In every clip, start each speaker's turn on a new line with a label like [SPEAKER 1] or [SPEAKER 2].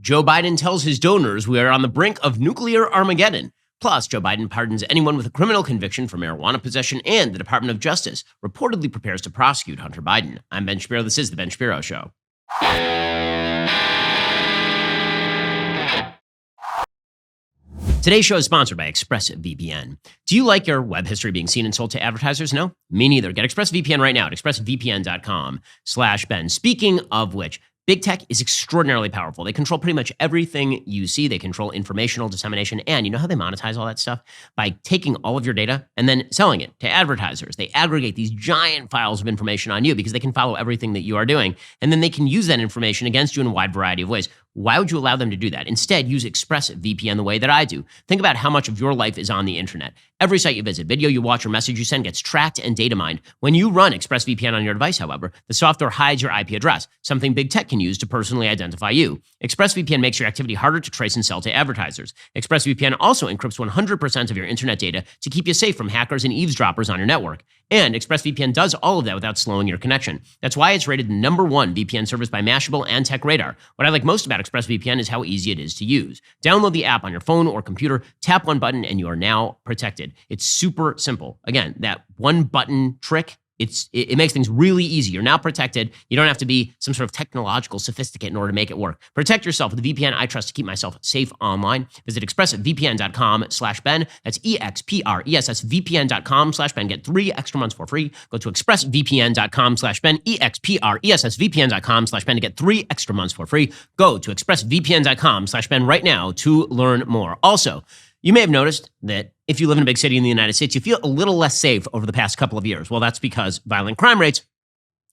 [SPEAKER 1] Joe Biden tells his donors we are on the brink of nuclear Armageddon. Plus, Joe Biden pardons anyone with a criminal conviction for marijuana possession, and the Department of Justice reportedly prepares to prosecute Hunter Biden. I'm Ben Shapiro. This is The Ben Shapiro Show. Today's show is sponsored by ExpressVPN. Do you like your web history being seen and sold to advertisers? No? Me neither. Get ExpressVPN right now at expressvpn.com/Ben. Speaking of which, big tech is extraordinarily powerful. They control pretty much everything you see. They control informational dissemination. And you know how they monetize all that stuff? By taking all of your data and then selling it to advertisers. They aggregate these giant files of information on you because they can follow everything that you are doing. And then they can use that information against you in a wide variety of ways. Why would you allow them to do that? Instead, use ExpressVPN the way that I do. Think about how much of your life is on the internet. Every site you visit, video you watch, or message you send gets tracked and data mined. When you run ExpressVPN on your device, however, the software hides your IP address, something big tech can use to personally identify you. ExpressVPN makes your activity harder to trace and sell to advertisers. ExpressVPN also encrypts 100% of your internet data to keep you safe from hackers and eavesdroppers on your network. And ExpressVPN does all of that without slowing your connection. That's why it's rated the #1 VPN service by Mashable and TechRadar. What I like most about ExpressVPN is how easy it is to use. Download the app on your phone or computer, tap one button, and you are now protected. It's super simple. Again, that one button trick, it makes things really easy. You're now protected. You don't have to be some sort of technological sophisticate in order to make it work. Protect yourself with the VPN I trust to keep myself safe online. Visit expressvpn.com/Ben. That's EXPRESSVPN.com/Ben. Get 3 extra months for free. Go to expressvpn.com/Ben. EXPRESSVPN.com/Ben to get 3 extra months for free. Go to expressvpn.com/Ben right now to learn more. Also, you may have noticed that if you live in a big city in the United States, you feel a little less safe over the past couple of years. Well, that's because violent crime rates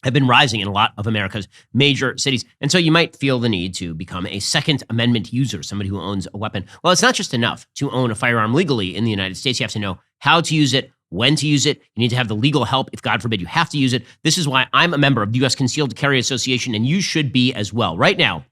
[SPEAKER 1] have been rising in a lot of America's major cities. And so you might feel the need to become a Second Amendment user, somebody who owns a weapon. Well, it's not just enough to own a firearm legally in the United States. You have to know how to use it, when to use it. You need to have the legal help if, God forbid, you have to use it. This is why I'm a member of the U.S. Concealed Carry Association, and you should be as well. Right now,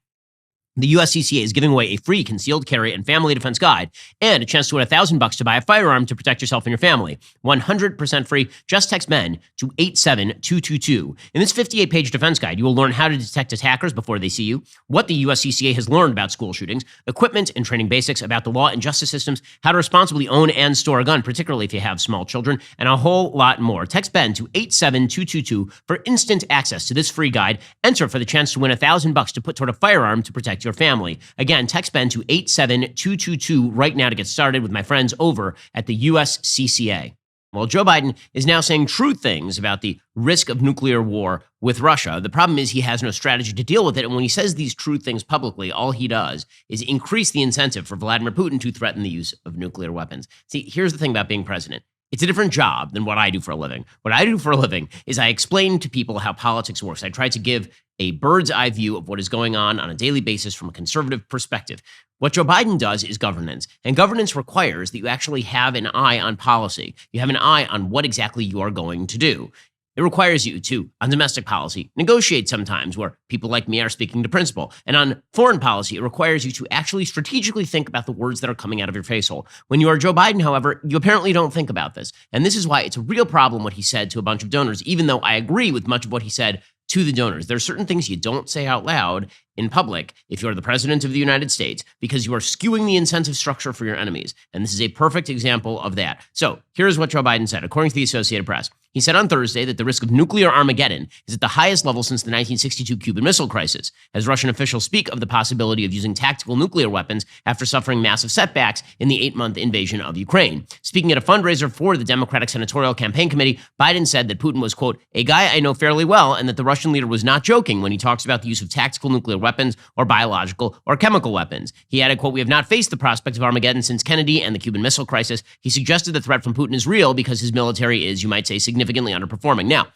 [SPEAKER 1] the USCCA is giving away a free concealed carry and family defense guide and a chance to win $1,000 to buy a firearm to protect yourself and your family. 100% free. Just text Ben to 87222. In this 58-page defense guide, you will learn how to detect attackers before they see you, what the USCCA has learned about school shootings, equipment and training basics about the law and justice systems, how to responsibly own and store a gun, particularly if you have small children, and a whole lot more. Text Ben to 87222 for instant access to this free guide. Enter for the chance to win $1,000 to put toward a firearm to protect your family. Again, text Ben to 87222 right now to get started with my friends over at the USCCA. Well, Joe Biden is now saying true things about the risk of nuclear war with Russia. The problem is he has no strategy to deal with it. And when he says these true things publicly, all he does is increase the incentive for Vladimir Putin to threaten the use of nuclear weapons. See, here's the thing about being president. It's a different job than what I do for a living. What I do for a living is I explain to people how politics works. I try to give a bird's eye view of what is going on a daily basis from a conservative perspective. What Joe Biden does is governance, and governance requires that you actually have an eye on policy. You have an eye on what exactly you are going to do. It requires you to, on domestic policy, negotiate sometimes where people like me are speaking to principle. And on foreign policy, it requires you to actually strategically think about the words that are coming out of your face hole. When you are Joe Biden, however, you apparently don't think about this. And this is why it's a real problem what he said to a bunch of donors, even though I agree with much of what he said to the donors. There are certain things you don't say out loud in public if you're the president of the United States because you are skewing the incentive structure for your enemies. And this is a perfect example of that. So here's what Joe Biden said, according to the Associated Press. He said on Thursday that the risk of nuclear Armageddon is at the highest level since the 1962 Cuban Missile Crisis, as Russian officials speak of the possibility of using tactical nuclear weapons after suffering massive setbacks in the 8-month invasion of Ukraine. Speaking at a fundraiser for the Democratic Senatorial Campaign Committee, Biden said that Putin was, quote, a guy I know fairly well, and that the Russian leader was not joking when he talks about the use of tactical nuclear weapons or biological or chemical weapons. He added, quote, we have not faced the prospect of Armageddon since Kennedy and the Cuban Missile Crisis. He suggested the threat from Putin is real because his military is, you might say, significantly underperforming. Now,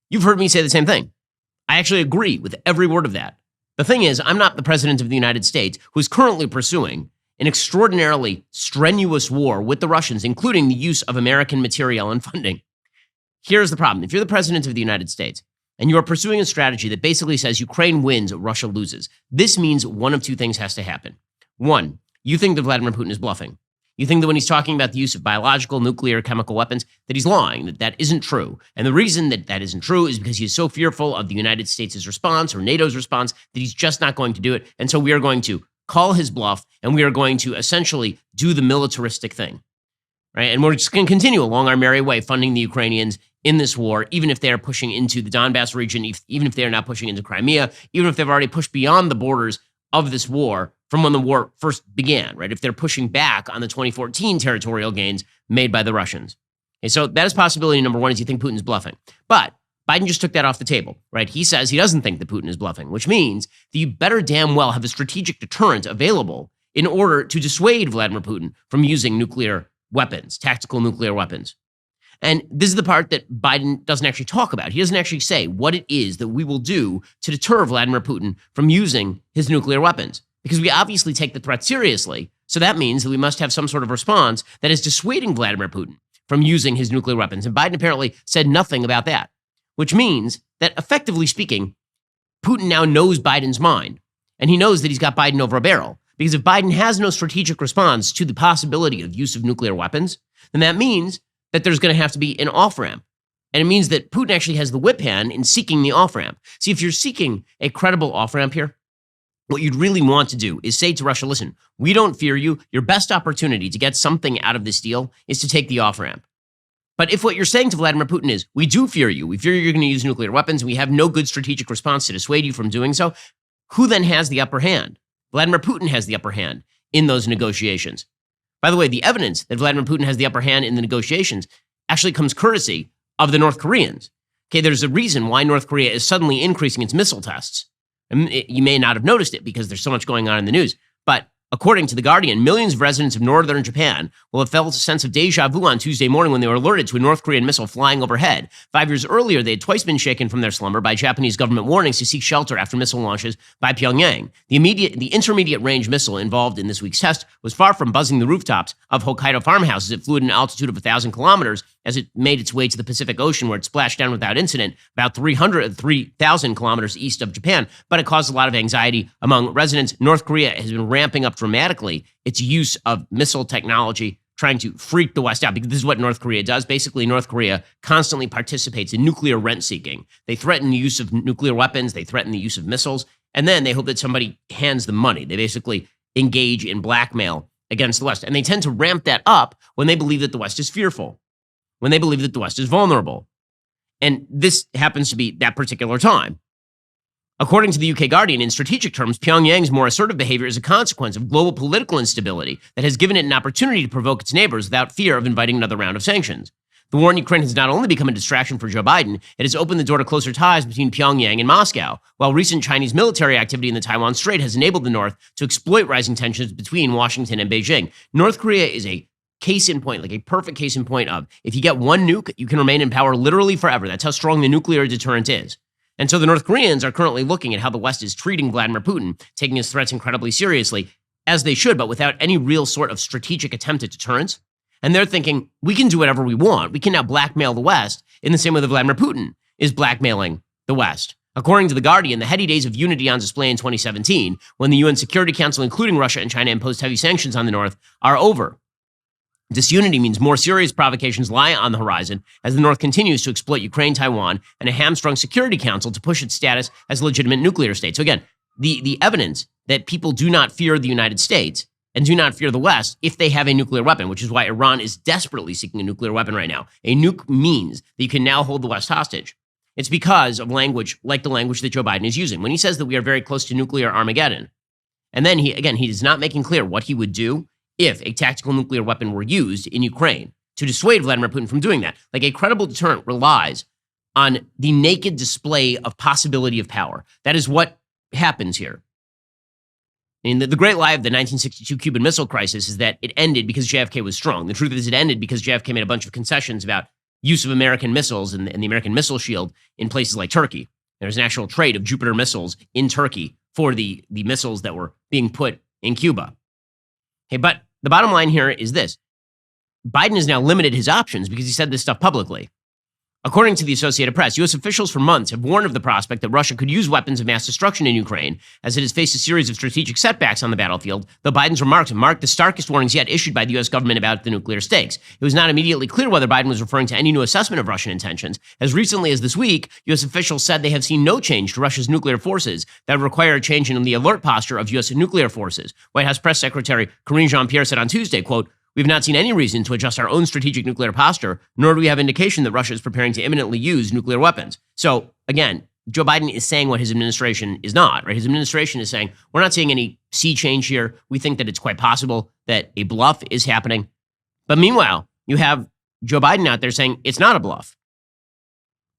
[SPEAKER 1] you've heard me say the same thing. I actually agree with every word of that. The thing is, I'm not the president of the United States who is currently pursuing an extraordinarily strenuous war with the Russians, including the use of American material and funding. Here's the problem. If you're the president of the United States and you are pursuing a strategy that basically says Ukraine wins, Russia loses, this means one of two things has to happen. One, you think that Vladimir Putin is bluffing. You think that when he's talking about the use of biological, nuclear, chemical weapons, that he's lying, that that isn't true. And the reason that that isn't true is because he's so fearful of the United States' response or NATO's response that he's just not going to do it. And so we are going to call his bluff, and we are going to essentially do the militaristic thing, right? And we're just going to continue along our merry way, funding the Ukrainians in this war, even if they are pushing into the Donbass region, even if they are not pushing into Crimea, even if they've already pushed beyond the borders of this war from when the war first began, right? If they're pushing back on the 2014 territorial gains made by the Russians. Okay, so that is possibility number one, is you think Putin's bluffing. But Biden just took that off the table, right? He says he doesn't think that Putin is bluffing, which means that you better damn well have a strategic deterrent available in order to dissuade Vladimir Putin from using nuclear weapons, tactical nuclear weapons. And this is the part that Biden doesn't actually talk about. He doesn't actually say what it is that we will do to deter Vladimir Putin from using his nuclear weapons, because we obviously take the threat seriously. So that means that we must have some sort of response that is dissuading Vladimir Putin from using his nuclear weapons. And Biden apparently said nothing about that, which means that, effectively speaking, Putin now knows Biden's mind, and he knows that he's got Biden over a barrel. Because if Biden has no strategic response to the possibility of use of nuclear weapons, then that means that there's going to have to be an off-ramp. And it means that Putin actually has the whip hand in seeking the off-ramp. See, if you're seeking a credible off-ramp here, what you'd really want to do is say to Russia, listen, we don't fear you. Your best opportunity to get something out of this deal is to take the off-ramp. But if what you're saying to Vladimir Putin is, we do fear you, we fear you're going to use nuclear weapons, and we have no good strategic response to dissuade you from doing so, who then has the upper hand? Vladimir Putin has the upper hand in those negotiations. By the way, the evidence that Vladimir Putin has the upper hand in the negotiations actually comes courtesy of the North Koreans. Okay, there's a reason why North Korea is suddenly increasing its missile tests. And you may not have noticed it because there's so much going on in the news, but according to The Guardian, millions of residents of northern Japan will have felt a sense of deja vu on Tuesday morning when they were alerted to a North Korean missile flying overhead. 5 years earlier, they had twice been shaken from their slumber by Japanese government warnings to seek shelter after missile launches by Pyongyang. The intermediate range missile involved in this week's test was far from buzzing the rooftops of Hokkaido farmhouses. It flew at an altitude of 1,000 kilometers as it made its way to the Pacific Ocean, where it splashed down without incident, about 3,000 kilometers east of Japan. But it caused a lot of anxiety among residents. North Korea has been ramping up dramatically its use of missile technology, trying to freak the West out, because this is what North Korea does. Basically, North Korea constantly participates in nuclear rent-seeking. They threaten the use of nuclear weapons, they threaten the use of missiles, and then they hope that somebody hands them money. They basically engage in blackmail against the West. And they tend to ramp that up when they believe that the West is fearful, when they believe that the West is vulnerable. And this happens to be that particular time. According to the UK Guardian, in strategic terms, Pyongyang's more assertive behavior is a consequence of global political instability that has given it an opportunity to provoke its neighbors without fear of inviting another round of sanctions. The war in Ukraine has not only become a distraction for Joe Biden, it has opened the door to closer ties between Pyongyang and Moscow, while recent Chinese military activity in the Taiwan Strait has enabled the North to exploit rising tensions between Washington and Beijing. North Korea is a case in point, like a perfect case in point of, if you get one nuke, you can remain in power literally forever. That's how strong the nuclear deterrent is. And so the North Koreans are currently looking at how the West is treating Vladimir Putin, taking his threats incredibly seriously, as they should, but without any real sort of strategic attempt at deterrence. And they're thinking, we can do whatever we want. We can now blackmail the West in the same way that Vladimir Putin is blackmailing the West. According to The Guardian, the heady days of unity on display in 2017, when the UN Security Council, including Russia and China, imposed heavy sanctions on the North, are over. Disunity means more serious provocations lie on the horizon as the North continues to exploit Ukraine, Taiwan, and a hamstrung Security Council to push its status as a legitimate nuclear state. So again, the evidence that people do not fear the United States and do not fear the West if they have a nuclear weapon, which is why Iran is desperately seeking a nuclear weapon right now. A nuke means that you can now hold the West hostage. It's because of language like the language that Joe Biden is using when he says that we are very close to nuclear Armageddon. And then he is not making clear what he would do if a tactical nuclear weapon were used in Ukraine to dissuade Vladimir Putin from doing that. Like, a credible deterrent relies on the naked display of possibility of power. That is what happens here. And the great lie of the 1962 Cuban Missile Crisis is that it ended because JFK was strong. The truth is it ended because JFK made a bunch of concessions about use of American missiles and the American missile shield in places like Turkey. There's an actual trade of Jupiter missiles in Turkey for the missiles that were being put in Cuba. Hey, but the bottom line here is this. Biden has now limited his options because he said this stuff publicly. According to the Associated Press, U.S. officials for months have warned of the prospect that Russia could use weapons of mass destruction in Ukraine, as it has faced a series of strategic setbacks on the battlefield, though Biden's remarks marked the starkest warnings yet issued by the U.S. government about the nuclear stakes. It was not immediately clear whether Biden was referring to any new assessment of Russian intentions. As recently as this week, U.S. officials said they have seen no change to Russia's nuclear forces that would require a change in the alert posture of U.S. nuclear forces. White House Press Secretary Karine Jean-Pierre said on Tuesday, quote, "We've not seen any reason to adjust our own strategic nuclear posture, nor do we have indication that Russia is preparing to imminently use nuclear weapons." So again, Joe Biden is saying what his administration is not, right? His administration is saying, we're not seeing any sea change here. We think that it's quite possible that a bluff is happening. But meanwhile, you have Joe Biden out there saying it's not a bluff.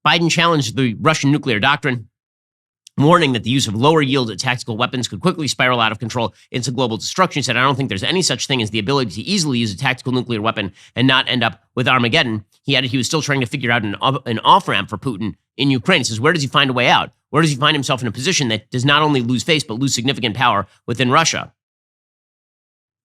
[SPEAKER 1] Biden challenged the Russian nuclear doctrine, warning that the use of lower yield tactical weapons could quickly spiral out of control into global destruction. He said, "I don't think there's any such thing as the ability to easily use a tactical nuclear weapon and not end up with Armageddon." He added he was still trying to figure out an off-ramp for Putin in Ukraine. He says, where does he find a way out? Where does he find himself in a position that does not only lose face, but lose significant power within Russia?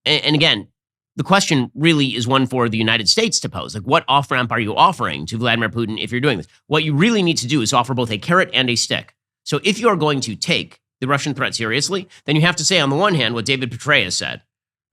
[SPEAKER 1] And again, the question really is one for the United States to pose. Like, what off-ramp are you offering to Vladimir Putin if you're doing this? What you really need to do is offer both a carrot and a stick. So if you are going to take the Russian threat seriously, then you have to say, on the one hand, what David Petraeus said,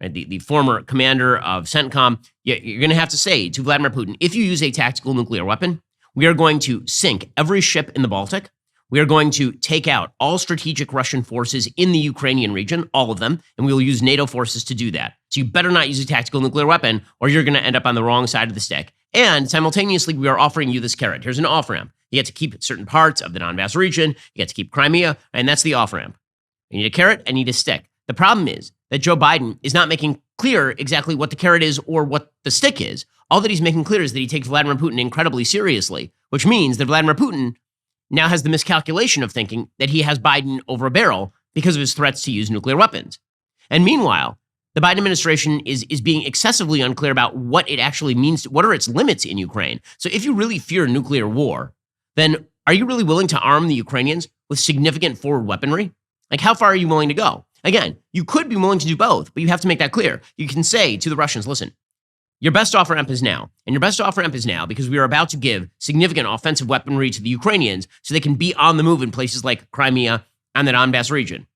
[SPEAKER 1] right, the former commander of CENTCOM. You're going to have to say to Vladimir Putin, if you use a tactical nuclear weapon, we are going to sink every ship in the Baltic. We are going to take out all strategic Russian forces in the Ukrainian region, all of them, and we will use NATO forces to do that. So you better not use a tactical nuclear weapon, or you're going to end up on the wrong side of the stick. And simultaneously, we are offering you this carrot. Here's an off-ramp. You get to keep certain parts of the Donbass region. You get to keep Crimea, and that's the off-ramp. You need a carrot and you need a stick. The problem is that Joe Biden is not making clear exactly what the carrot is or what the stick is. All that he's making clear is that he takes Vladimir Putin incredibly seriously, which means that Vladimir Putin now has the miscalculation of thinking that he has Biden over a barrel because of his threats to use nuclear weapons. And meanwhile, the Biden administration is being excessively unclear about what it actually means, what are its limits in Ukraine. So if you really fear nuclear war, then are you really willing to arm the Ukrainians with significant forward weaponry? Like, how far are you willing to go? Again, you could be willing to do both, but you have to make that clear. You can say to the Russians, listen, your best off-ramp is now. And your best off-ramp is now because we are about to give significant offensive weaponry to the Ukrainians so they can be on the move in places like Crimea and the Donbass region.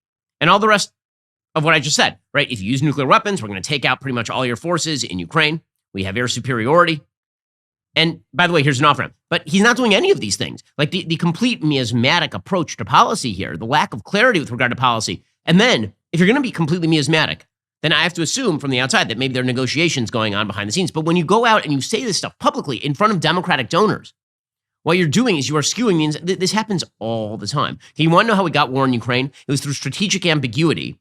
[SPEAKER 1] And all the rest of what I just said, right? If you use nuclear weapons, we're going to take out pretty much all your forces in Ukraine. We have air superiority. And by the way, here's an off-ramp. But he's not doing any of these things. Like the complete miasmatic approach to policy here, the lack of clarity with regard to policy. And then, if you're going to be completely miasmatic, then I have to assume from the outside that maybe there are negotiations going on behind the scenes. But when you go out and you say this stuff publicly in front of Democratic donors, what you're doing is you are skewing the. This happens all the time. Okay, you want to know how we got war in Ukraine? It was through strategic ambiguity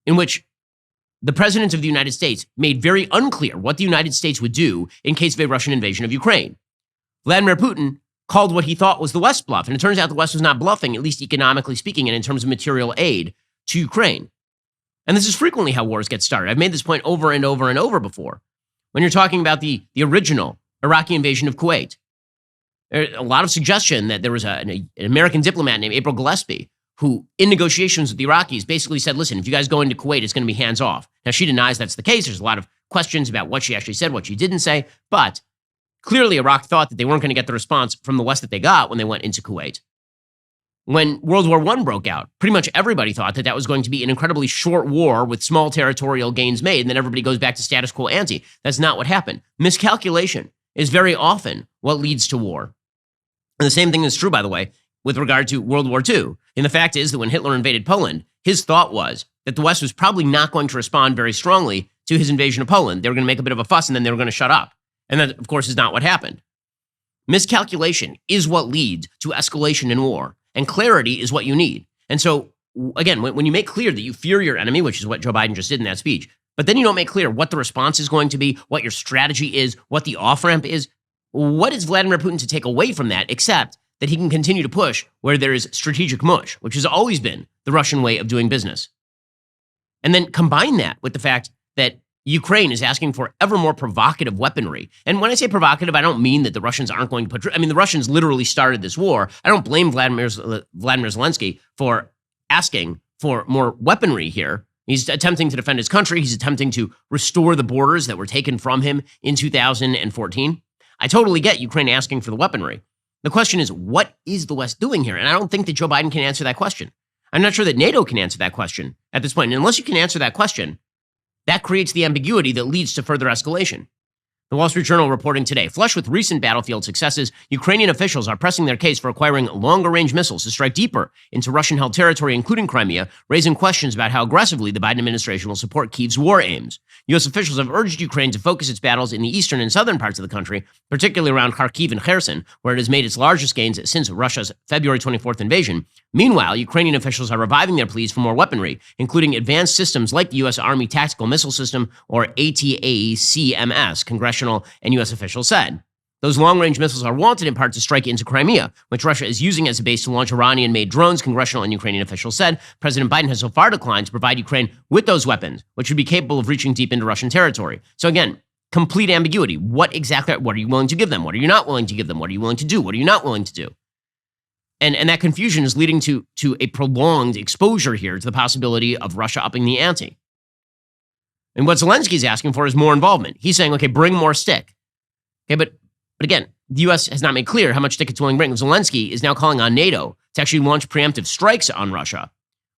[SPEAKER 1] in which the president of the United States made very unclear what the United States would do in case of a Russian invasion of Ukraine. Vladimir Putin called what he thought was the West bluff. And it turns out the West was not bluffing, at least economically speaking, and in terms of material aid to Ukraine. And this is frequently how wars get started. I've made this point over and over and over before. When you're talking about the original Iraqi invasion of Kuwait, there's a lot of suggestion that there was an American diplomat named April Gillespie who, in negotiations with the Iraqis, basically said, listen, if you guys go into Kuwait, it's going to be hands off. Now, she denies that's the case. There's a lot of questions about what she actually said, what she didn't say. But clearly, Iraq thought that they weren't going to get the response from the West that they got when they went into Kuwait. When World War I broke out, pretty much everybody thought that that was going to be an incredibly short war with small territorial gains made, and then everybody goes back to status quo ante. That's not what happened. Miscalculation is very often what leads to war. And the same thing is true, by the way, with regard to World War II. And the fact is that when Hitler invaded Poland, his thought was that the West was probably not going to respond very strongly to his invasion of Poland. They were going to make a bit of a fuss, and then they were going to shut up. And that, of course, is not what happened. Miscalculation is what leads to escalation in war. And clarity is what you need. And so, again, when you make clear that you fear your enemy, which is what Joe Biden just did in that speech, but then you don't make clear what the response is going to be, what your strategy is, what the off-ramp is, what is Vladimir Putin to take away from that, except that he can continue to push where there is strategic mush, which has always been the Russian way of doing business. And then combine that with the fact that Ukraine is asking for ever more provocative weaponry. And when I say provocative, I don't mean that the Russians aren't going to put... I mean, the Russians literally started this war. I don't blame Vladimir Zelenskyy for asking for more weaponry here. He's attempting to defend his country. He's attempting to restore the borders that were taken from him in 2014. I totally get Ukraine asking for the weaponry. The question is, what is the West doing here? And I don't think that Joe Biden can answer that question. I'm not sure that NATO can answer that question at this point. And unless you can answer that question, that creates the ambiguity that leads to further escalation. The Wall Street Journal reporting today, flush with recent battlefield successes, Ukrainian officials are pressing their case for acquiring longer-range missiles to strike deeper into Russian-held territory, including Crimea, raising questions about how aggressively the Biden administration will support Kyiv's war aims. U.S. officials have urged Ukraine to focus its battles in the eastern and southern parts of the country, particularly around Kharkiv and Kherson, where it has made its largest gains since Russia's February 24th invasion. Meanwhile, Ukrainian officials are reviving their pleas for more weaponry, including advanced systems like the U.S. Army Tactical Missile System, or ATACMS, congressional and U.S. officials said. Those long-range missiles are wanted in part to strike into Crimea, which Russia is using as a base to launch Iranian-made drones, congressional and Ukrainian officials said. President Biden has so far declined to provide Ukraine with those weapons, which would be capable of reaching deep into Russian territory. So again, complete ambiguity. What are you willing to give them? What are you not willing to give them? What are you willing to do? What are you not willing to do? And that confusion is leading to a prolonged exposure here to the possibility of Russia upping the ante. And what Zelenskyy is asking for is more involvement. He's saying, okay, bring more stick. Okay, but again, the U.S. has not made clear how much stick it's willing to bring. Zelenskyy is now calling on NATO to actually launch preemptive strikes on Russia,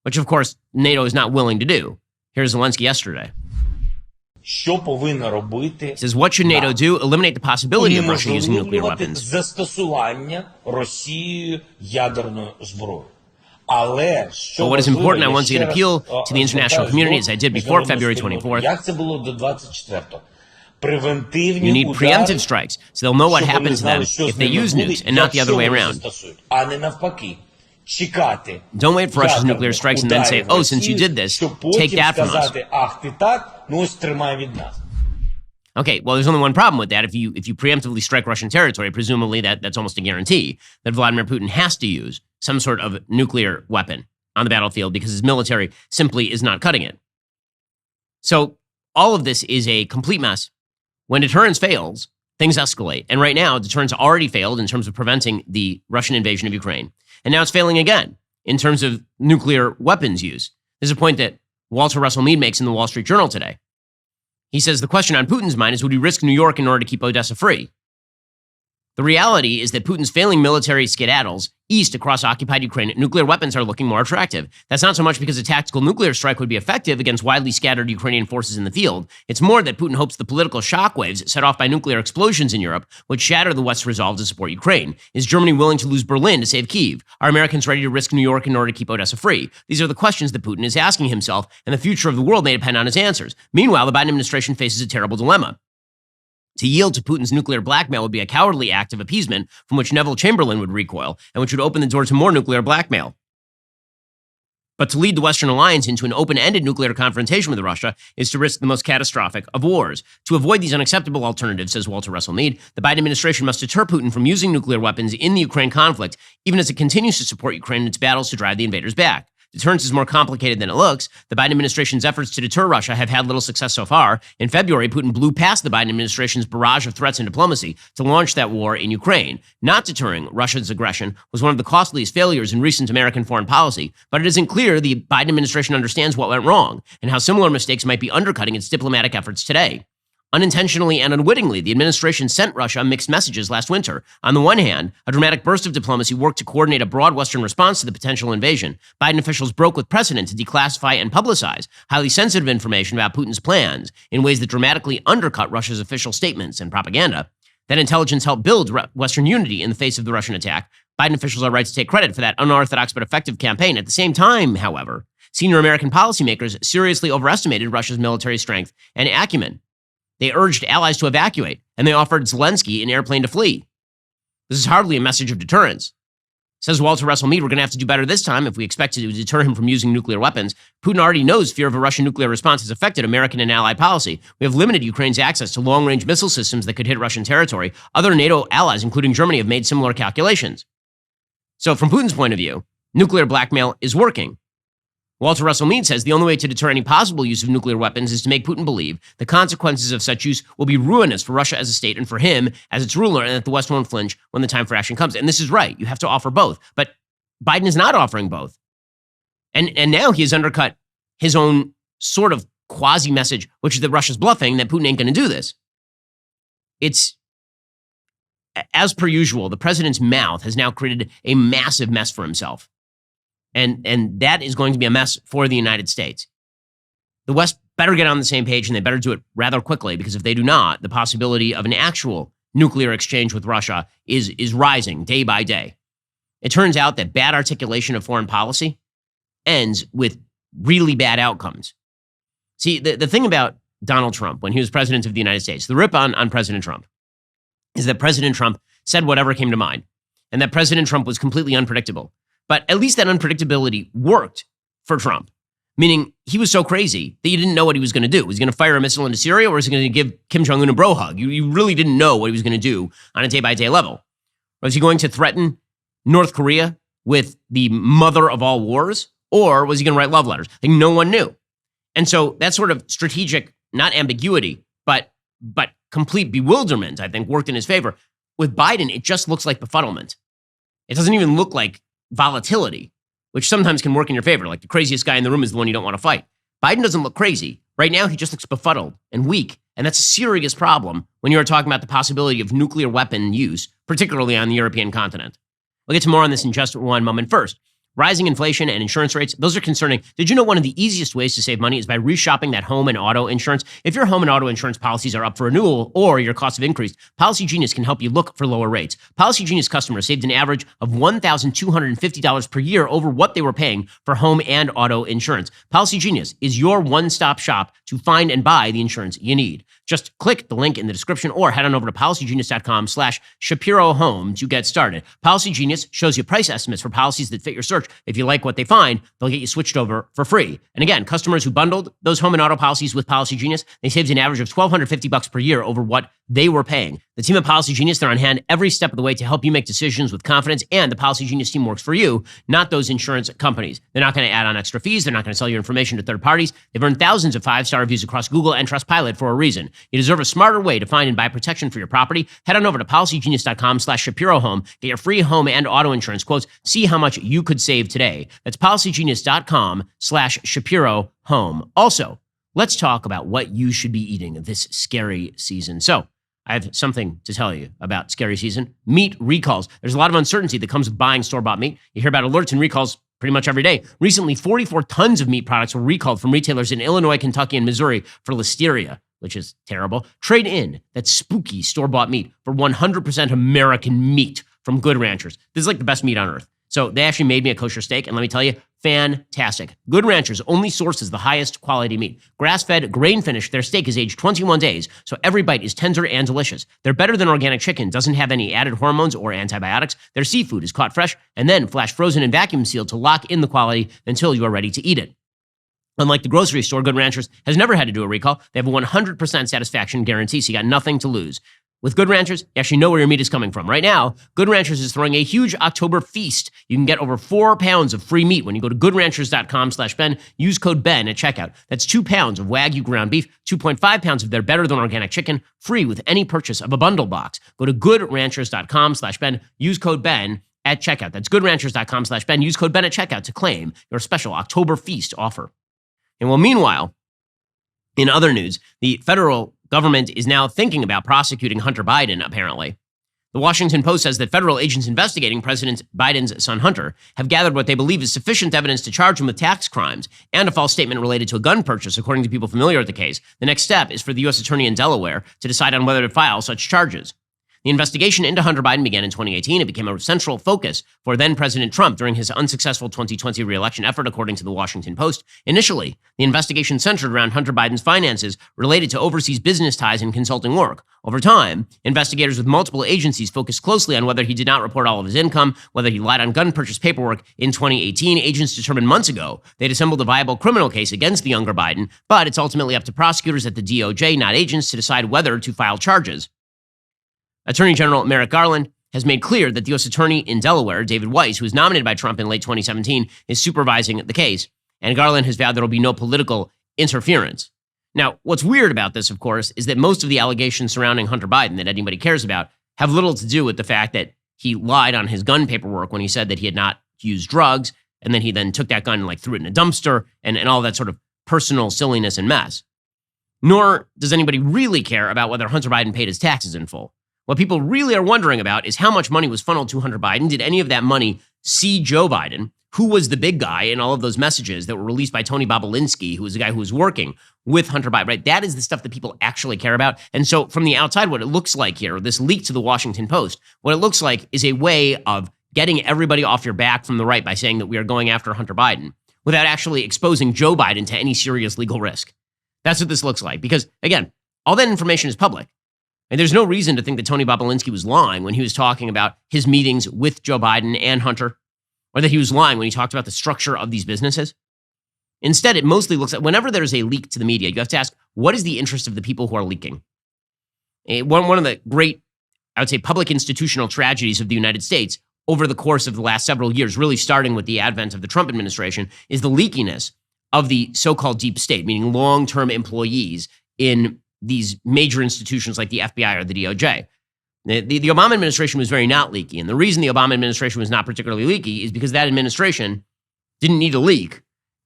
[SPEAKER 1] which, of course, NATO is not willing to do. Here's Zelenskyy yesterday. He says, what should NATO do? Eliminate the possibility of Russia using nuclear weapons.
[SPEAKER 2] Застосування Росією ядерної зброї.
[SPEAKER 1] But what is important, I once again appeal to the international community, as I did before February 24th. You need preemptive strikes, so they'll know what happens to them if they use nukes, and not the other way around. Don't wait for Russia's nuclear strikes and then say, oh, since you did this, take that from us. Okay, well, there's only one problem with that. If you preemptively strike Russian territory, presumably that's almost a guarantee that Vladimir Putin has to use some sort of nuclear weapon on the battlefield because his military simply is not cutting it. So all of this is a complete mess. When deterrence fails, things escalate. And right now, deterrence already failed in terms of preventing the Russian invasion of Ukraine. And now it's failing again in terms of nuclear weapons use. This is a point that Walter Russell Mead makes in the Wall Street Journal today. He says the question on Putin's mind is, would he risk New York in order to keep Odessa free? The reality is that Putin's failing military skedaddles east across occupied Ukraine, nuclear weapons are looking more attractive. That's not so much because a tactical nuclear strike would be effective against widely scattered Ukrainian forces in the field. It's more that Putin hopes the political shockwaves set off by nuclear explosions in Europe would shatter the West's resolve to support Ukraine. Is Germany willing to lose Berlin to save Kyiv? Are Americans ready to risk New York in order to keep Odessa free? These are the questions that Putin is asking himself, and the future of the world may depend on his answers. Meanwhile, the Biden administration faces a terrible dilemma. To yield to Putin's nuclear blackmail would be a cowardly act of appeasement from which Neville Chamberlain would recoil and which would open the door to more nuclear blackmail. But to lead the Western alliance into an open-ended nuclear confrontation with Russia is to risk the most catastrophic of wars. To avoid these unacceptable alternatives, says Walter Russell Mead, the Biden administration must deter Putin from using nuclear weapons in the Ukraine conflict, even as it continues to support Ukraine in its battles to drive the invaders back. Deterrence is more complicated than it looks. The Biden administration's efforts to deter Russia have had little success so far. In February, Putin blew past the Biden administration's barrage of threats and diplomacy to launch that war in Ukraine. Not deterring Russia's aggression was one of the costliest failures in recent American foreign policy, but it isn't clear the Biden administration understands what went wrong and how similar mistakes might be undercutting its diplomatic efforts today. Unintentionally and unwittingly, the administration sent Russia mixed messages last winter. On the one hand, a dramatic burst of diplomacy worked to coordinate a broad Western response to the potential invasion. Biden officials broke with precedent to declassify and publicize highly sensitive information about Putin's plans in ways that dramatically undercut Russia's official statements and propaganda. That intelligence helped build Western unity in the face of the Russian attack. Biden officials are right to take credit for that unorthodox but effective campaign. At the same time, however, senior American policymakers seriously overestimated Russia's military strength and acumen. They urged allies to evacuate, and they offered Zelenskyy an airplane to flee. This is hardly a message of deterrence. Says Walter Russell Mead, we're going to have to do better this time if we expect to deter him from using nuclear weapons. Putin already knows fear of a Russian nuclear response has affected American and allied policy. We have limited Ukraine's access to long-range missile systems that could hit Russian territory. Other NATO allies, including Germany, have made similar calculations. So from Putin's point of view, nuclear blackmail is working. Walter Russell Mead says the only way to deter any possible use of nuclear weapons is to make Putin believe the consequences of such use will be ruinous for Russia as a state and for him as its ruler, and that the West won't flinch when the time for action comes. And this is right. You have to offer both. But Biden is not offering both. And now he has undercut his own sort of quasi-message, which is that Russia's bluffing, that Putin ain't going to do this. It's as per usual, the president's mouth has now created a massive mess for himself. And that is going to be a mess for the United States. The West better get on the same page, and they better do it rather quickly, because if they do not, the possibility of an actual nuclear exchange with Russia is rising day by day. It turns out that bad articulation of foreign policy ends with really bad outcomes. See, the thing about Donald Trump, when he was president of the United States, the rip on President Trump, is that President Trump said whatever came to mind, and that President Trump was completely unpredictable. But at least that unpredictability worked for Trump, meaning he was so crazy that you didn't know what he was going to do. Was he going to fire a missile into Syria, or was he going to give Kim Jong-un a bro hug? You really didn't know what he was going to do on a day-by-day level. Was he going to threaten North Korea with the mother of all wars, or was he going to write love letters? Like, no one knew. And so that sort of strategic, not ambiguity, but complete bewilderment, I think, worked in his favor. With Biden, it just looks like befuddlement. It doesn't even look like volatility, which sometimes can work in your favor. Like the craziest guy in the room is the one you don't want to fight. Biden doesn't look crazy. Right now, he just looks befuddled and weak. And that's a serious problem when you are talking about the possibility of nuclear weapon use, particularly on the European continent. We'll get to more on this in just one moment. First, rising inflation and insurance rates, those are concerning. Did you know one of the easiest ways to save money is by reshopping that home and auto insurance? If your home and auto insurance policies are up for renewal or your costs have increased, Policy Genius can help you look for lower rates. Policy Genius customers saved an average of $1,250 per year over what they were paying for home and auto insurance. Policy Genius is your one-stop shop to find and buy the insurance you need. Just click the link in the description or head on over to policygenius.com/ShapiroHome to get started. Policy Genius shows you price estimates for policies that fit your search. If you like what they find, they'll get you switched over for free. And again, customers who bundled those home and auto policies with Policy Genius, they saved an average of $1,250 per year over what they were paying. The team at Policy Genius, they're on hand every step of the way to help you make decisions with confidence, and the Policy Genius team works for you, not those insurance companies. They're not going to add on extra fees. They're not going to sell your information to third parties. They've earned thousands of 5-star reviews across Google and Trustpilot for a reason. You deserve a smarter way to find and buy protection for your property. Head on over to policygenius.com/ShapiroHome. Get your free home and auto insurance quotes. See how much you could save today. That's policygenius.com/ShapiroHome. Also, let's talk about what you should be eating this scary season. So, I have something to tell you about scary season. Meat recalls. There's a lot of uncertainty that comes with buying store-bought meat. You hear about alerts and recalls pretty much every day. Recently, 44 tons of meat products were recalled from retailers in Illinois, Kentucky, and Missouri for listeria, which is terrible. Trade in that spooky store-bought meat for 100% American meat from Good Ranchers. This is like the best meat on earth. So they actually made me a kosher steak, and let me tell you, fantastic. Good Ranchers only sources the highest quality meat. Grass-fed, grain-finished, their steak is aged 21 days, so every bite is tender and delicious. They're better than organic chicken, doesn't have any added hormones or antibiotics. Their seafood is caught fresh and then flash frozen and vacuum sealed to lock in the quality until you are ready to eat it. Unlike the grocery store, Good Ranchers has never had to do a recall. They have a 100% satisfaction guarantee, so you got nothing to lose. With Good Ranchers, you actually know where your meat is coming from. Right now, Good Ranchers is throwing a huge October feast. You can get over 4 pounds of free meat when you go to goodranchers.com/Ben. Use code Ben at checkout. That's 2 pounds of Wagyu ground beef, 2.5 pounds of their better than organic chicken, free with any purchase of a bundle box. Go to goodranchers.com/Ben. Use code Ben at checkout. That's goodranchers.com/Ben. Use code Ben at checkout to claim your special October feast offer. And well, meanwhile, in other news, the federal government is now thinking about prosecuting Hunter Biden, apparently. The Washington Post says that federal agents investigating President Biden's son Hunter have gathered what they believe is sufficient evidence to charge him with tax crimes and a false statement related to a gun purchase, according to people familiar with the case. The next step is for the U.S. Attorney in Delaware to decide on whether to file such charges. The investigation into Hunter Biden began in 2018. It became a central focus for then-President Trump during his unsuccessful 2020 re-election effort, according to the Washington Post. Initially, the investigation centered around Hunter Biden's finances related to overseas business ties and consulting work. Over time, investigators with multiple agencies focused closely on whether he did not report all of his income, whether he lied on gun purchase paperwork. In 2018, agents determined months ago they'd assembled a viable criminal case against the younger Biden, but it's ultimately up to prosecutors at the DOJ, not agents, to decide whether to file charges. Attorney General Merrick Garland has made clear that the U.S. Attorney in Delaware, David Weiss, who was nominated by Trump in late 2017, is supervising the case. And Garland has vowed there will be no political interference. Now, what's weird about this, of course, is that most of the allegations surrounding Hunter Biden that anybody cares about have little to do with the fact that he lied on his gun paperwork when he said that he had not used drugs, and then he then took that gun and threw it in a dumpster, and all that sort of personal silliness and mess. Nor does anybody really care about whether Hunter Biden paid his taxes in full. What people really are wondering about is how much money was funneled to Hunter Biden. Did any of that money see Joe Biden, who was the big guy in all of those messages that were released by Tony Bobolinsky, who was the guy who was working with Hunter Biden, right? That is the stuff that people actually care about. And so from the outside, what it looks like here, this leak to the Washington Post, what it looks like is a way of getting everybody off your back from the right by saying that we are going after Hunter Biden without actually exposing Joe Biden to any serious legal risk. That's what this looks like. Because, again, all that information is public. And there's no reason to think that Tony Bobolinsky was lying when he was talking about his meetings with Joe Biden and Hunter, or that he was lying when he talked about the structure of these businesses. Instead, it mostly looks like whenever there's a leak to the media, you have to ask, what is the interest of the people who are leaking? One of the great, I would say, public institutional tragedies of the United States over the course of the last several years, really starting with the advent of the Trump administration, is the leakiness of the so-called deep state, meaning long-term employees in these major institutions like the FBI or the DOJ. The Obama administration was very not leaky. And the reason the Obama administration was not particularly leaky is because that administration didn't need a leak.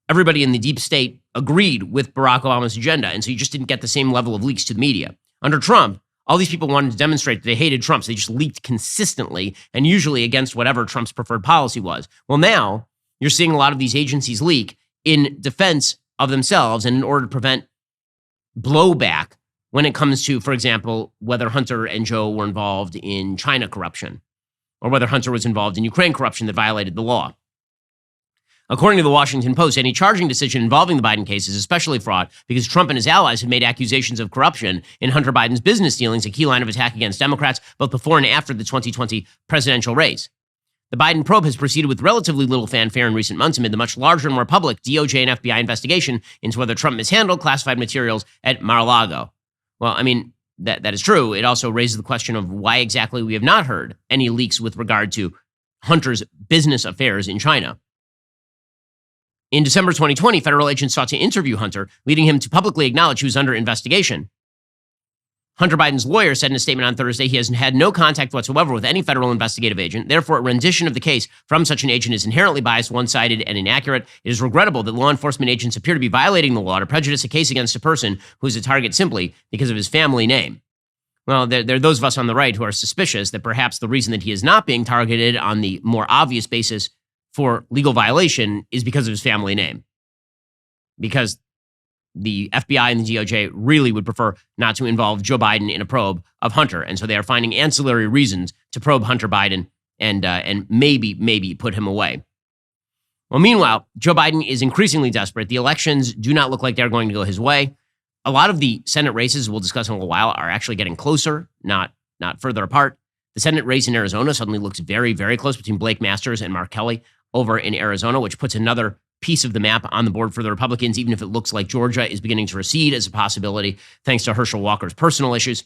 [SPEAKER 1] Everybody in the deep state agreed with Barack Obama's agenda. And so you just didn't get the same level of leaks to the media. Under Trump, all these people wanted to demonstrate that they hated Trump. So they just leaked consistently and usually against whatever Trump's preferred policy was. Well, now you're seeing a lot of these agencies leak in defense of themselves and in order to prevent blowback when it comes to, for example, whether Hunter and Joe were involved in China corruption or whether Hunter was involved in Ukraine corruption that violated the law. According to the Washington Post, any charging decision involving the Biden case is especially fraught because Trump and his allies have made accusations of corruption in Hunter Biden's business dealings a key line of attack against Democrats both before and after the 2020 presidential race. The Biden probe has proceeded with relatively little fanfare in recent months amid the much larger and more public DOJ and FBI investigation into whether Trump mishandled classified materials at Mar-a-Lago. Well, I mean, that is true. It also raises the question of why exactly we have not heard any leaks with regard to Hunter's business affairs in China. In December 2020, federal agents sought to interview Hunter, leading him to publicly acknowledge he was under investigation. Hunter Biden's lawyer said in a statement on Thursday he has had no contact whatsoever with any federal investigative agent. Therefore, a rendition of the case from such an agent is inherently biased, one-sided, and inaccurate. It is regrettable that law enforcement agents appear to be violating the law to prejudice a case against a person who is a target simply because of his family name. Well, there are those of us on the right who are suspicious that perhaps the reason that he is not being targeted on the more obvious basis for legal violation is because of his family name. Because the FBI and the DOJ really would prefer not to involve Joe Biden in a probe of Hunter. And so they are finding ancillary reasons to probe Hunter Biden and maybe put him away. Well, meanwhile, Joe Biden is increasingly desperate. The elections do not look like they're going to go his way. A lot of the Senate races we'll discuss in a little while are actually getting closer, not further apart. The Senate race in Arizona suddenly looks very, very close between Blake Masters and Mark Kelly over in Arizona, which puts another piece of the map on the board for the Republicans, even if it looks like Georgia is beginning to recede as a possibility, thanks to Herschel Walker's personal issues.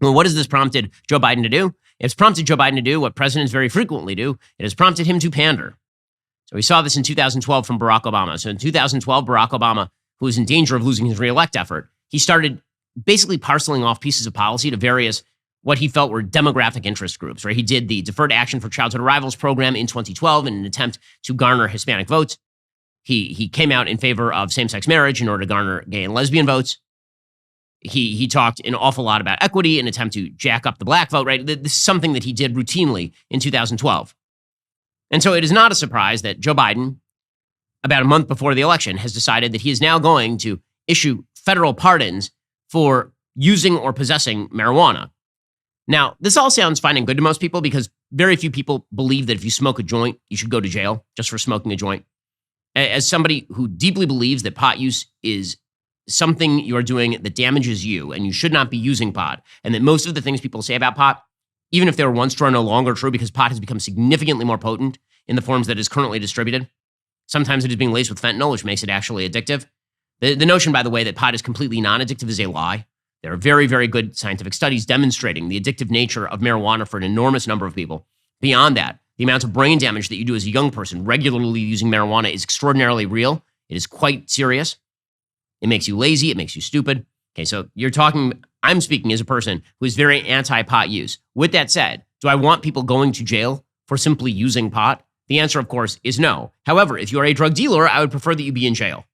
[SPEAKER 1] Well, what has this prompted Joe Biden to do? It's prompted Joe Biden to do what presidents very frequently do. It has prompted him to pander. So we saw this in 2012 from Barack Obama. So in 2012, Barack Obama, who was in danger of losing his reelect effort, he started basically parceling off pieces of policy to various what he felt were demographic interest groups, right? He did the Deferred Action for Childhood Arrivals program in 2012 in an attempt to garner Hispanic votes. He came out in favor of same-sex marriage in order to garner gay and lesbian votes. He talked an awful lot about equity in an attempt to jack up the black vote, right? This is something that he did routinely in 2012. And so it is not a surprise that Joe Biden, about a month before the election, has decided that he is now going to issue federal pardons for using or possessing marijuana. Now, this all sounds fine and good to most people because very few people believe that if you smoke a joint, you should go to jail just for smoking a joint. As somebody who deeply believes that pot use is something you are doing that damages you and you should not be using pot, and that most of the things people say about pot, even if they were once true, are no longer true because pot has become significantly more potent in the forms that it is currently distributed. Sometimes it is being laced with fentanyl, which makes it actually addictive. The notion, by the way, that pot is completely non-addictive is a lie. There are very, very good scientific studies demonstrating the addictive nature of marijuana for an enormous number of people. Beyond that, the amount of brain damage that you do as a young person regularly using marijuana is extraordinarily real. It is quite serious. It makes you lazy. It makes you stupid. Okay, so I'm speaking as a person who is very anti-pot use. With that said, do I want people going to jail for simply using pot? The answer, of course, is no. However, if you are a drug dealer, I would prefer that you be in jail.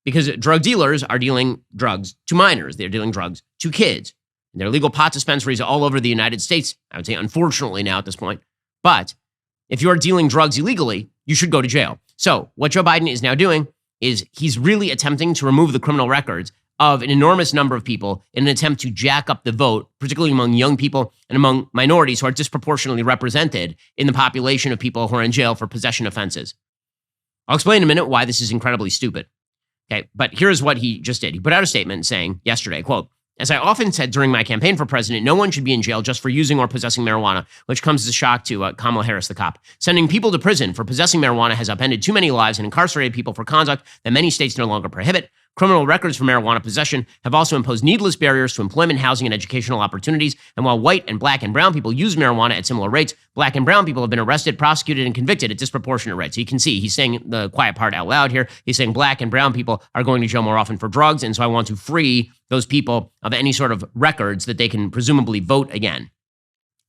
[SPEAKER 1] Because drug dealers are dealing drugs to minors. They're dealing drugs to kids. There are legal pot dispensaries all over the United States. I would say, unfortunately, now at this point. But if you are dealing drugs illegally, you should go to jail. So what Joe Biden is now doing is he's really attempting to remove the criminal records of an enormous number of people in an attempt to jack up the vote, particularly among young people and among minorities who are disproportionately represented in the population of people who are in jail for possession offenses. I'll explain in a minute why this is incredibly stupid. Okay, but here's what he just did. He put out a statement saying yesterday, quote, "As I often said during my campaign for president, no one should be in jail just for using or possessing marijuana," which comes as a shock to Kamala Harris, the cop. "Sending people to prison for possessing marijuana has upended too many lives and incarcerated people for conduct that many states no longer prohibit. Criminal records for marijuana possession have also imposed needless barriers to employment, housing, and educational opportunities. And while white and black and brown people use marijuana at similar rates, black and brown people have been arrested, prosecuted, and convicted at disproportionate rates." So you can see he's saying the quiet part out loud here. He's saying black and brown people are going to jail more often for drugs. And so I want to free those people of any sort of records that they can presumably vote again.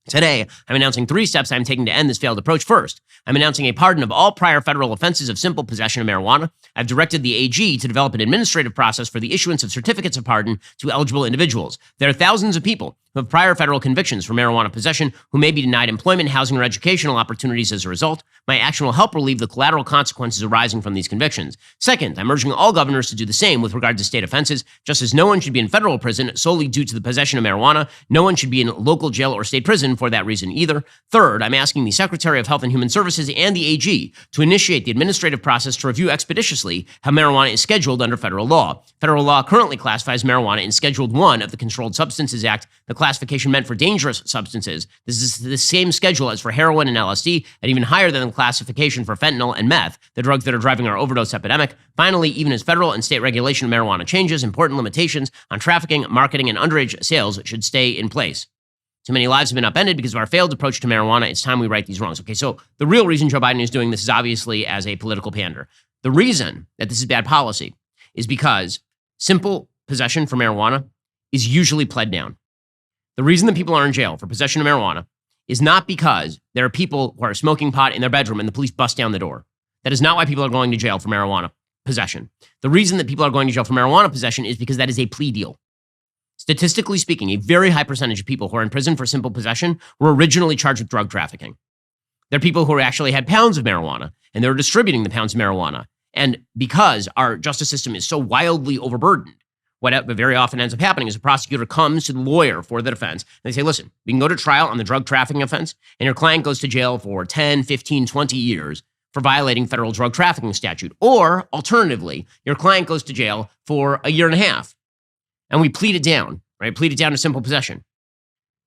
[SPEAKER 1] Today, I'm announcing 3 steps I'm taking to end this failed approach. First, I'm announcing a pardon of all prior federal offenses of simple possession of marijuana. I've directed the AG to develop an administrative process for the issuance of certificates of pardon to eligible individuals. There are thousands of people who have prior federal convictions for marijuana possession who may be denied employment, housing, or educational opportunities as a result. My action will help relieve the collateral consequences arising from these convictions. Second, I'm urging all governors to do the same with regard to state offenses. Just as no one should be in federal prison solely due to the possession of marijuana, no one should be in local jail or state prison for that reason either. Third, I'm asking the Secretary of Health and Human Services and the AG to initiate the administrative process to review expeditiously how marijuana is scheduled under federal law. Federal law currently classifies marijuana in Scheduled 1 of the Controlled Substances Act, the classification meant for dangerous substances. This is the same schedule as for heroin and LSD, and even higher than the classification for fentanyl and meth, the drugs that are driving our overdose epidemic. Finally, even as federal and state regulation of marijuana changes, important limitations on trafficking, marketing, and underage sales should stay in place. Too many lives have been upended because of our failed approach to marijuana. It's time we right these wrongs. Okay, so the real reason Joe Biden is doing this is obviously as a political pander. The reason that this is bad policy is because simple possession for marijuana is usually pled down. The reason that people are in jail for possession of marijuana is not because there are people who are smoking pot in their bedroom and the police bust down the door. That is not why people are going to jail for marijuana possession. The reason that people are going to jail for marijuana possession is because that is a plea deal. Statistically speaking, a very high percentage of people who are in prison for simple possession were originally charged with drug trafficking. They're people who actually had pounds of marijuana and they were distributing the pounds of marijuana. And because our justice system is so wildly overburdened, what very often ends up happening is a prosecutor comes to the lawyer for the defense and they say, listen, we can go to trial on the drug trafficking offense and your client goes to jail for 10, 15, 20 years for violating federal drug trafficking statute. Or alternatively, your client goes to jail for a year and a half and we plead it down, right? Plead it down to simple possession.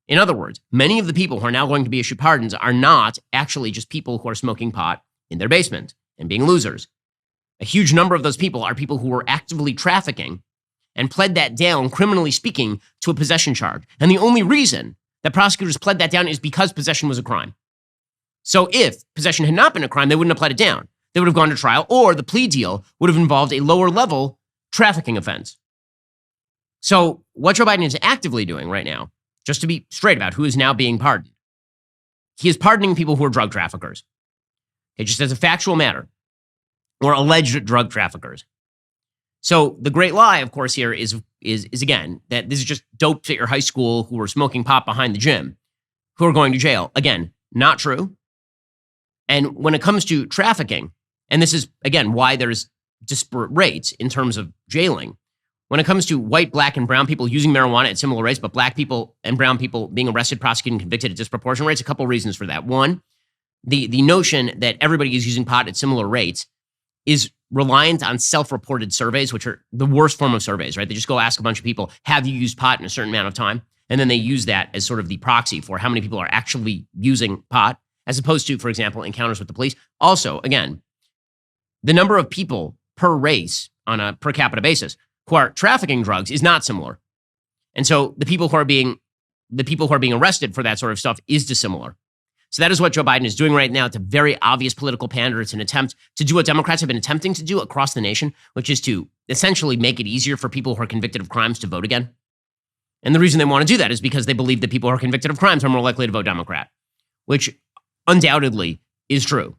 [SPEAKER 1] In other words, many of the people who are now going to be issued pardons are not actually just people who are smoking pot in their basement and being losers. A huge number of those people are people who were actively trafficking and pled that down, criminally speaking, to a possession charge. And the only reason that prosecutors pled that down is because possession was a crime. So if possession had not been a crime, they wouldn't have pled it down. They would have gone to trial, or the plea deal would have involved a lower level trafficking offense. So what Joe Biden is actively doing right now, just to be straight about who is now being pardoned, he is pardoning people who are drug traffickers. Okay, just as a factual matter, or alleged drug traffickers. So the great lie, of course, here is again, that this is just dopes at your high school who are smoking pot behind the gym, who are going to jail. Again, not true. And when it comes to trafficking, and this is, again, why there's disparate rates in terms of jailing. When it comes to white, black, and brown people using marijuana at similar rates, but black people and brown people being arrested, prosecuted, and convicted at disproportionate rates, a couple reasons for that. One, the notion that everybody is using pot at similar rates is reliant on self-reported surveys, which are the worst form of surveys, right? They just go ask a bunch of people, have you used pot in a certain amount of time? And then they use that as sort of the proxy for how many people are actually using pot, as opposed to, for example, encounters with the police. Also, again, the number of people per race on a per capita basis who are trafficking drugs is not similar. And so the people who are being arrested for that sort of stuff is dissimilar. So that is what Joe Biden is doing right now. It's a very obvious political pander. It's an attempt to do what Democrats have been attempting to do across the nation, which is to essentially make it easier for people who are convicted of crimes to vote again. And the reason they want to do that is because they believe that people who are convicted of crimes are more likely to vote Democrat, which undoubtedly is true.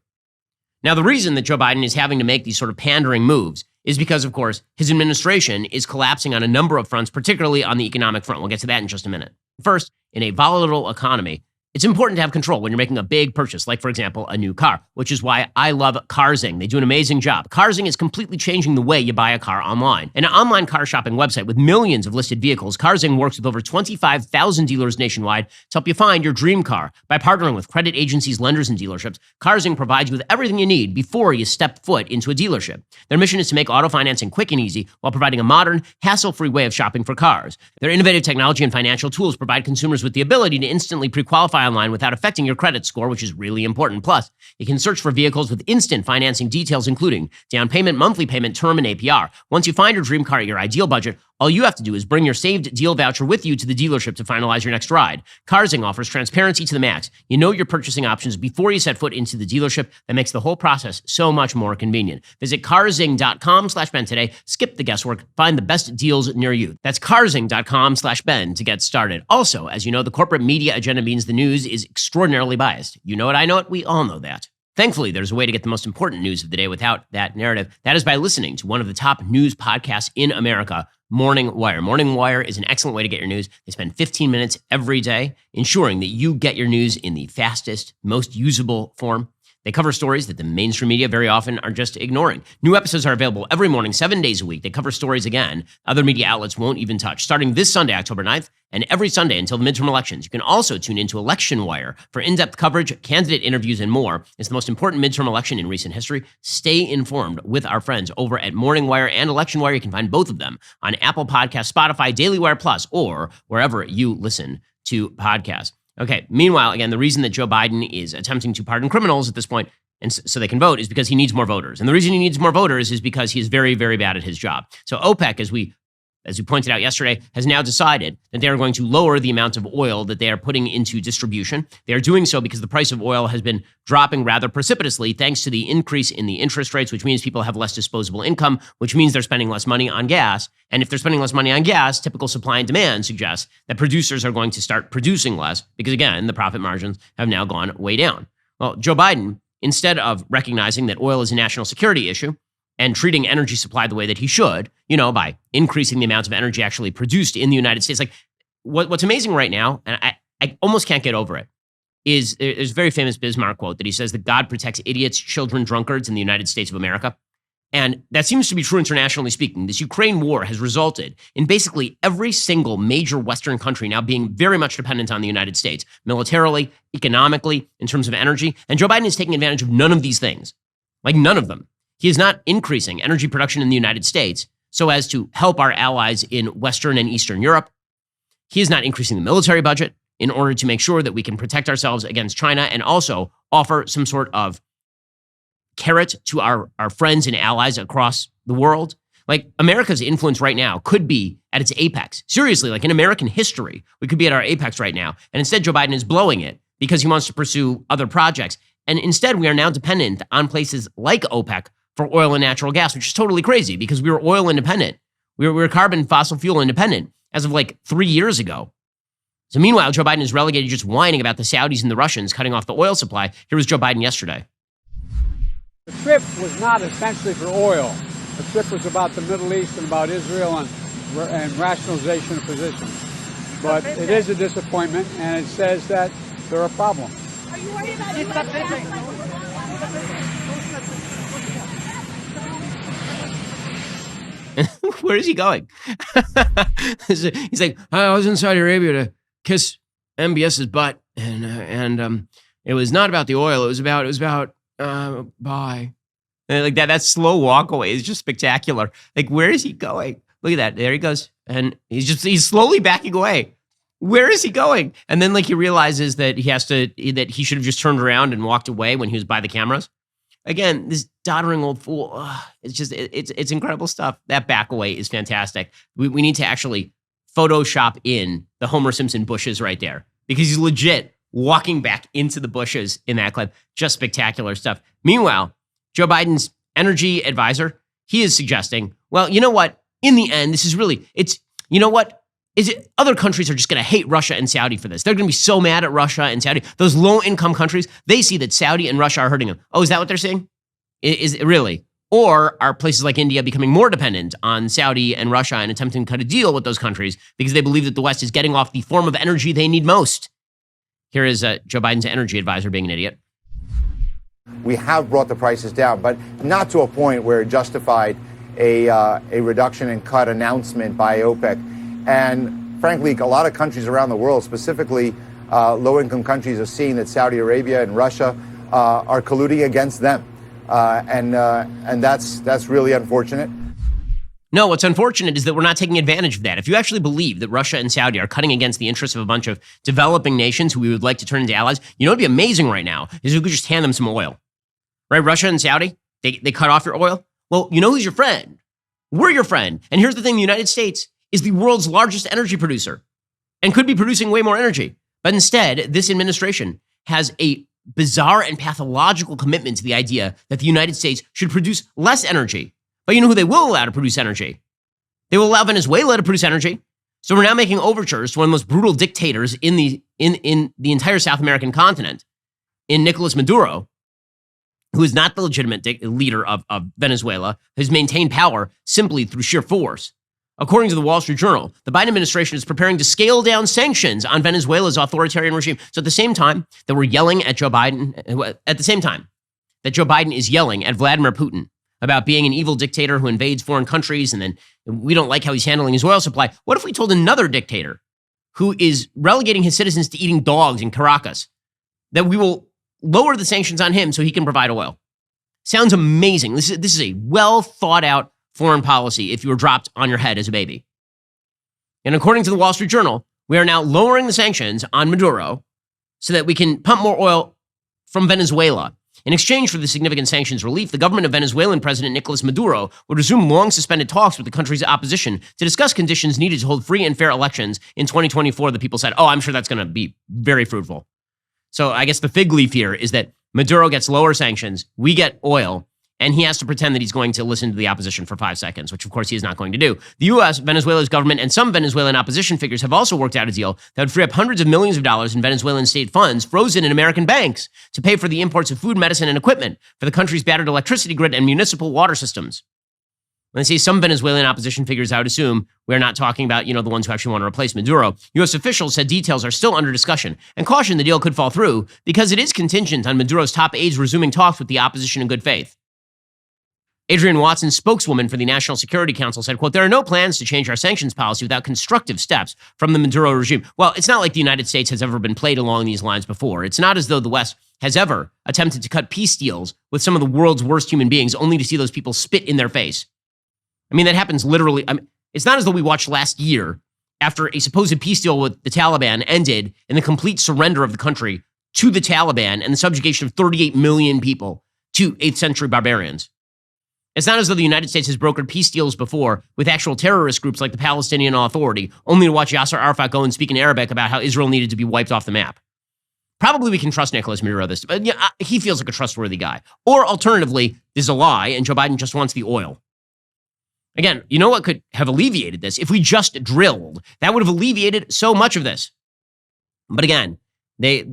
[SPEAKER 1] Now, the reason that Joe Biden is having to make these sort of pandering moves is because, of course, his administration is collapsing on a number of fronts, particularly on the economic front. We'll get to that in just a minute. First, in a volatile economy, it's important to have control when you're making a big purchase, like, for example, a new car, which is why I love Carzing. They do an amazing job. Carzing is completely changing the way you buy a car online. An online car shopping website with millions of listed vehicles, Carzing works with over 25,000 dealers nationwide to help you find your dream car. By partnering with credit agencies, lenders, and dealerships, Carzing provides you with everything you need before you step foot into a dealership. Their mission is to make auto financing quick and easy while providing a modern, hassle-free way of shopping for cars. Their innovative technology and financial tools provide consumers with the ability to instantly pre-qualify online without affecting your credit score, which is really important. Plus, you can search for vehicles with instant financing details, including down payment, monthly payment, term, and APR. Once you find your dream car at your ideal budget, all you have to do is bring your saved deal voucher with you to the dealership to finalize your next ride. Carzing offers transparency to the max. You know your purchasing options before you set foot into the dealership. That makes the whole process so much more convenient. Visit carzing.com/Ben today. Skip the guesswork. Find the best deals near you. That's carzing.com/Ben to get started. Also, as you know, the corporate media agenda means the news is extraordinarily biased. You know it, I know it, we all know that. Thankfully, there's a way to get the most important news of the day without that narrative. That is by listening to one of the top news podcasts in America, Morning Wire. Morning Wire is an excellent way to get your news. They spend 15 minutes every day ensuring that you get your news in the fastest, most usable form. They cover stories that the mainstream media very often are just ignoring. New episodes are available every morning, 7 days a week. They cover stories, again, other media outlets won't even touch, starting this Sunday, October 9th, and every Sunday until the midterm elections. You can also tune into Election Wire for in-depth coverage, candidate interviews, and more. It's the most important midterm election in recent history. Stay informed with our friends over at Morning Wire and Election Wire. You can find both of them on Apple Podcasts, Spotify, DailyWire Plus, or wherever you listen to podcasts. Okay, meanwhile, again, the reason that Joe Biden is attempting to pardon criminals at this point, and so they can vote, is because he needs more voters. And the reason he needs more voters is because he is very, very bad at his job. So OPEC, as we pointed out yesterday, has now decided that they are going to lower the amount of oil that they are putting into distribution. They are doing so because the price of oil has been dropping rather precipitously thanks to the increase in the interest rates, which means people have less disposable income, which means they're spending less money on gas. And if they're spending less money on gas, typical supply and demand suggests that producers are going to start producing less because, again, the profit margins have now gone way down. Well, Joe Biden, instead of recognizing that oil is a national security issue, and treating energy supply the way that he should, by increasing the amount of energy actually produced in the United States. Like, what's amazing right now, and I almost can't get over it, is there's a very famous Bismarck quote that he says that God protects idiots, children, drunkards in the United States of America. And that seems to be true internationally speaking. This Ukraine war has resulted in basically every single major Western country now being very much dependent on the United States, militarily, economically, in terms of energy. And Joe Biden is taking advantage of none of these things, like none of them. He is not increasing energy production in the United States so as to help our allies in Western and Eastern Europe. He is not increasing the military budget in order to make sure that we can protect ourselves against China and also offer some sort of carrot to our friends and allies across the world. Like, America's influence right now could be at its apex. Seriously, like in American history, we could be at our apex right now. And instead, Joe Biden is blowing it because he wants to pursue other projects. And instead, we are now dependent on places like OPEC for oil and natural gas, which is totally crazy because we were oil independent. We were carbon fossil fuel independent as of like 3 years ago. So meanwhile, Joe Biden is relegated just whining about the Saudis and the Russians cutting off the oil supply. Here was Joe Biden yesterday.
[SPEAKER 3] The trip was not essentially for oil. The trip was about the Middle East and about Israel and rationalization of positions. But it is a disappointment, and it says that they're a problem.
[SPEAKER 4] Are you worried about
[SPEAKER 1] Where is he going? He's like, I was in Saudi Arabia to kiss MBS's butt, and it was not about the oil. It was about bye. And like that slow walk away is just spectacular. Like, where is he going? Look at that. There he goes, and he's slowly backing away. Where is he going? And then he realizes that he should have just turned around and walked away when he was by the cameras. Again, this doddering old fool. It's incredible stuff. That back away is fantastic. We need to actually Photoshop in the Homer Simpson bushes right there because he's legit walking back into the bushes in that clip. Just spectacular stuff. Meanwhile, Joe Biden's energy advisor, he is suggesting, well, you know what? In the end, other countries are just going to hate Russia and Saudi for this. They're going to be so mad at Russia and Saudi. Those low-income countries, they see that Saudi and Russia are hurting them. Oh, is that what they're saying? Is it really? Or are places like India becoming more dependent on Saudi and Russia and attempting to cut a deal with those countries because they believe that the West is getting off the form of energy they need most? Here is Joe Biden's energy advisor being an idiot.
[SPEAKER 5] We have brought the prices down, but not to a point where it justified a reduction in cut announcement by OPEC. And frankly, a lot of countries around the world, specifically low-income countries, are seeing that Saudi Arabia and Russia are colluding against them. And that's really unfortunate.
[SPEAKER 1] No, what's unfortunate is that we're not taking advantage of that. If you actually believe that Russia and Saudi are cutting against the interests of a bunch of developing nations who we would like to turn into allies, you know what'd be amazing right now is if we could just hand them some oil. Right? Russia and Saudi, they cut off your oil. Well, you know who's your friend? We're your friend. And here's the thing, the United States is the world's largest energy producer and could be producing way more energy. But instead, this administration has a bizarre and pathological commitment to the idea that the United States should produce less energy. But you know who they will allow to produce energy? They will allow Venezuela to produce energy. So we're now making overtures to one of the most brutal dictators in the entire South American continent, in Nicolas Maduro, who is not the legitimate leader of Venezuela, has maintained power simply through sheer force. According to the Wall Street Journal, the Biden administration is preparing to scale down sanctions on Venezuela's authoritarian regime. So at the same time that we're yelling at Joe Biden, at the same time that Joe Biden is yelling at Vladimir Putin about being an evil dictator who invades foreign countries, and then we don't like how he's handling his oil supply, what if we told another dictator who is relegating his citizens to eating dogs in Caracas that we will lower the sanctions on him so he can provide oil? Sounds amazing. This is a well thought out foreign policy if you were dropped on your head as a baby. And according to the Wall Street Journal, we are now lowering the sanctions on Maduro so that we can pump more oil from Venezuela. In exchange for the significant sanctions relief, the government of Venezuelan President Nicolas Maduro would resume long suspended talks with the country's opposition to discuss conditions needed to hold free and fair elections in 2024. The people said, oh, I'm sure that's going to be very fruitful. So I guess the fig leaf here is that Maduro gets lower sanctions, we get oil, and he has to pretend that he's going to listen to the opposition for 5 seconds, which of course he is not going to do. The U.S., Venezuela's government, and some Venezuelan opposition figures have also worked out a deal that would free up hundreds of millions of dollars in Venezuelan state funds frozen in American banks to pay for the imports of food, medicine, and equipment for the country's battered electricity grid and municipal water systems. When I say some Venezuelan opposition figures, I would assume we're not talking about, the ones who actually want to replace Maduro. U.S. officials said details are still under discussion and cautioned the deal could fall through because it is contingent on Maduro's top aides resuming talks with the opposition in good faith. Adrienne Watson, spokeswoman for the National Security Council, said, quote, there are no plans to change our sanctions policy without constructive steps from the Maduro regime. Well, it's not like the United States has ever been played along these lines before. It's not as though the West has ever attempted to cut peace deals with some of the world's worst human beings only to see those people spit in their face. I mean, that happens literally. It's not as though we watched last year after a supposed peace deal with the Taliban ended in the complete surrender of the country to the Taliban and the subjugation of 38 million people to 8th century barbarians. It's not as though the United States has brokered peace deals before with actual terrorist groups like the Palestinian Authority, only to watch Yasser Arafat go and speak in Arabic about how Israel needed to be wiped off the map. Probably we can trust Nicolas Maduro this, but he feels like a trustworthy guy. Or alternatively, this is a lie and Joe Biden just wants the oil. Again, you know what could have alleviated this? If we just drilled, that would have alleviated so much of this. But again, they're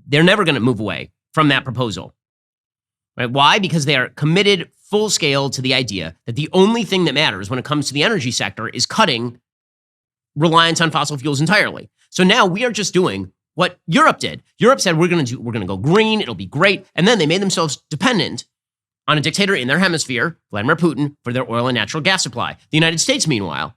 [SPEAKER 1] never going to move away from that proposal. Right? Why? Because they are committed full scale to the idea that the only thing that matters when it comes to the energy sector is cutting reliance on fossil fuels entirely. So now we are just doing what Europe did. Europe said we're going to go green, it'll be great, and then they made themselves dependent on a dictator in their hemisphere, Vladimir Putin, for their oil and natural gas supply. The United States, meanwhile,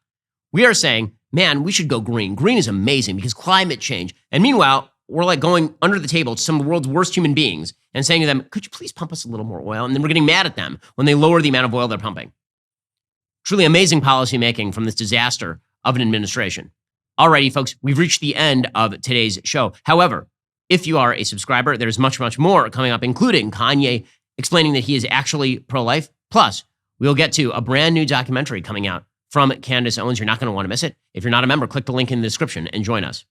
[SPEAKER 1] we are saying, man, we should go green. Green is amazing because climate change. And meanwhile, we're like going under the table to some of the world's worst human beings and saying to them, could you please pump us a little more oil? And then we're getting mad at them when they lower the amount of oil they're pumping. Truly amazing policy making from this disaster of an administration. Alrighty, folks, we've reached the end of today's show. However, if you are a subscriber, there's much, much more coming up, including Kanye explaining that he is actually pro-life. Plus, we'll get to a brand new documentary coming out from Candace Owens. You're not going to want to miss it. If you're not a member, click the link in the description and join us.